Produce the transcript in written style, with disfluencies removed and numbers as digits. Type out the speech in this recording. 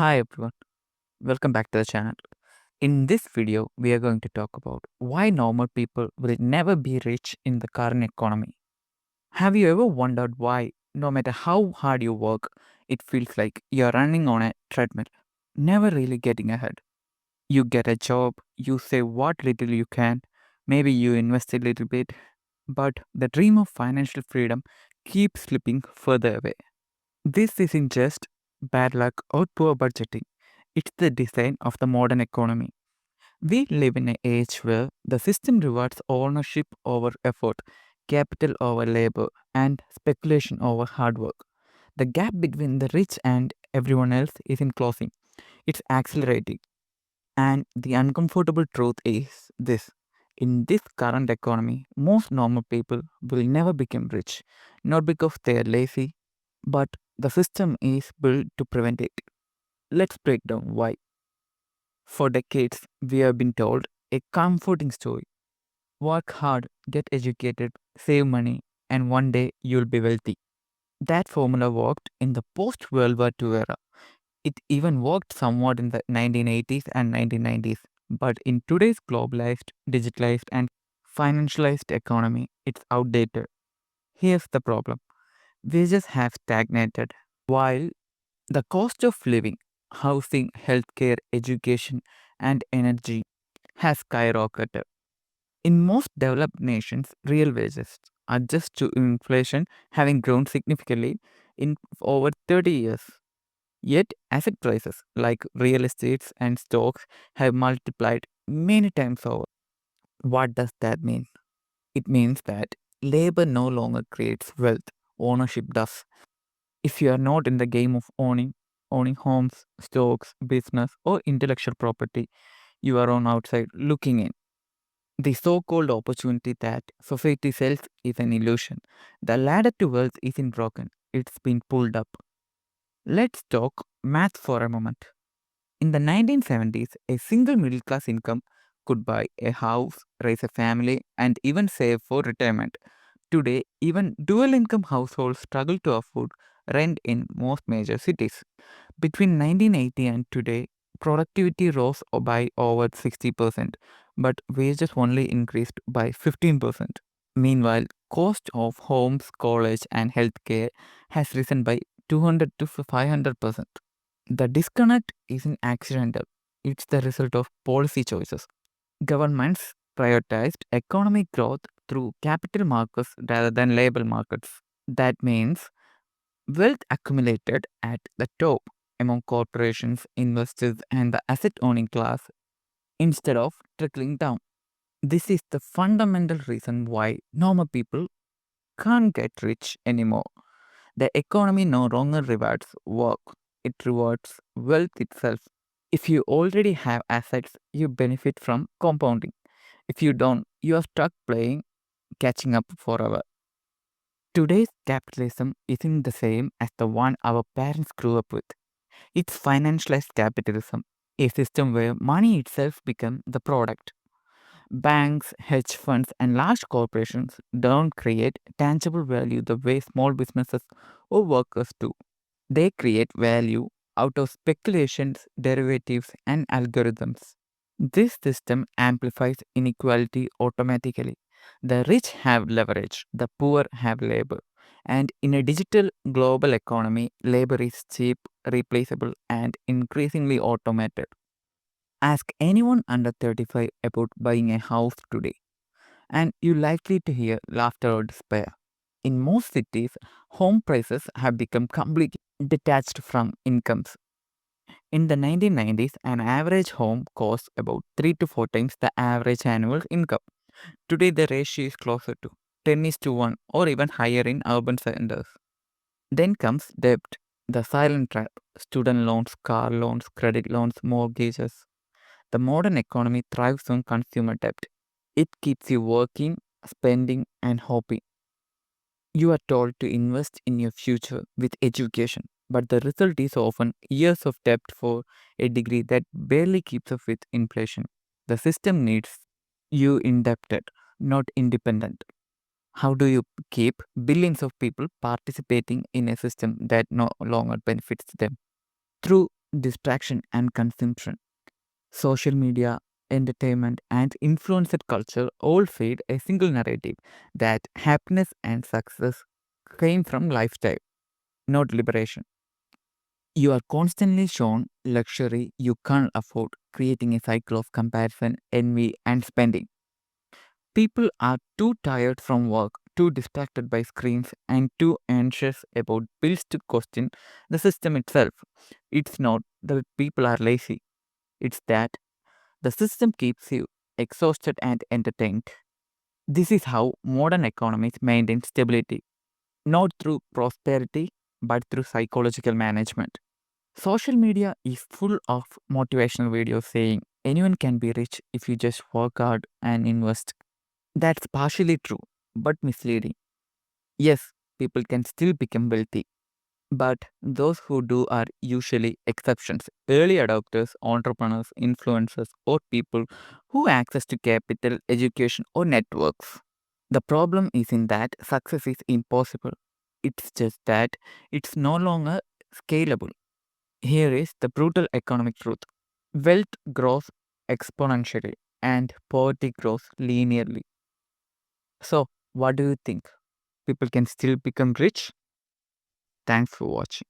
Hi everyone, welcome back to the channel. In this video, we are going to talk about why normal people will never be rich in the current economy. Have you ever wondered why, no matter how hard you work, it feels like you're running on a treadmill, never really getting ahead? You get a job, you save what little you can, maybe you invest a little bit, but the dream of financial freedom keeps slipping further away. This isn't just bad luck or poor budgeting, it's the design of the modern economy. We live in an age where the system rewards ownership over effort, capital over labor, and speculation over hard work. The gap between the rich and everyone else isn't closing, it's accelerating. And the uncomfortable truth is this: in this current economy, most normal people will never become rich, not because they are lazy, but the system is built to prevent it. Let's break down why. For decades, we have been told a comforting story: work hard, get educated, save money, and one day you'll be wealthy. That formula worked in the post World War II era. It even worked somewhat in the 1980s and 1990s. But in today's globalized, digitalized, and financialized economy, it's outdated. Here's the problem: wages have stagnated, while the cost of living, housing, healthcare, education, and energy has skyrocketed. In most developed nations, real wages adjust to inflation, having grown significantly in over 30 years. Yet, asset prices like real estates and stocks have multiplied many times over. What does that mean? It means that labor no longer creates wealth, ownership does. If you are not in the game of owning homes, stocks, business, or intellectual property, you are on outside looking in. The so-called opportunity that society sells is an illusion. The ladder to wealth isn't broken, it's been pulled up. Let's talk math for a moment. In the 1970s, a single middle class income could buy a house, raise a family, and even save for retirement. Today, even dual income households struggle to afford rent in most major cities. Between 1980 and today, productivity rose by over 60%, but wages only increased by 15%. Meanwhile, cost of homes, college, and healthcare has risen by 200 to 500%. The disconnect isn't accidental, it's the result of policy choices. Governments prioritized economic growth through capital markets rather than labor markets. That means wealth accumulated at the top among corporations, investors, and the asset owning class instead of trickling down. This is the fundamental reason why normal people can't get rich anymore. The economy no longer rewards work, it rewards wealth itself. If you already have assets, you benefit from compounding. If you don't, you are stuck playing catching up forever. Today's capitalism isn't the same as the one our parents grew up with. It's financialized capitalism, a system where money itself becomes the product. Banks, hedge funds, and large corporations don't create tangible value the way small businesses or workers do. They create value out of speculations, derivatives, and algorithms. This system amplifies inequality automatically. The rich have leverage, the poor have labor. And in a digital global economy, labor is cheap, replaceable, and increasingly automated. Ask anyone under 35 about buying a house today, and you're likely to hear laughter or despair. In most cities, home prices have become completely detached from incomes. In the 1990s, an average home cost about 3 to 4 times the average annual income. Today, the ratio is closer to 10 is to 1 or even higher in urban centers. Then comes debt, the silent trap: student loans, car loans, credit loans, mortgages. The modern economy thrives on consumer debt. It keeps you working, spending, and hoping. You are told to invest in your future with education, but the result is often years of debt for a degree that barely keeps up with inflation. The system needs you indebted, not independent. How do you keep billions of people participating in a system that no longer benefits them? Through distraction, and consumption. Social media, entertainment, and influencer culture all feed a single narrative that happiness and success came from lifestyle, not liberation. You are constantly shown luxury you can't afford, creating a cycle of comparison, envy, and spending. People are too tired from work, too distracted by screens, and too anxious about bills to question the system itself. It's not that people are lazy, it's that the system keeps you exhausted and entertained. This is how modern economies maintain stability, not through prosperity, but through psychological management. Social media is full of motivational videos saying anyone can be rich if you just work hard and invest. That's partially true, but misleading. Yes, people can still become wealthy, but those who do are usually exceptions. Early adopters, entrepreneurs, influencers, or people who access to capital, education, or networks. The problem isn't that success is impossible. It's just that it's no longer scalable. Here is the brutal economic truth. Wealth grows exponentially and poverty grows linearly. So, what do you think? People can still become rich? Thanks for watching.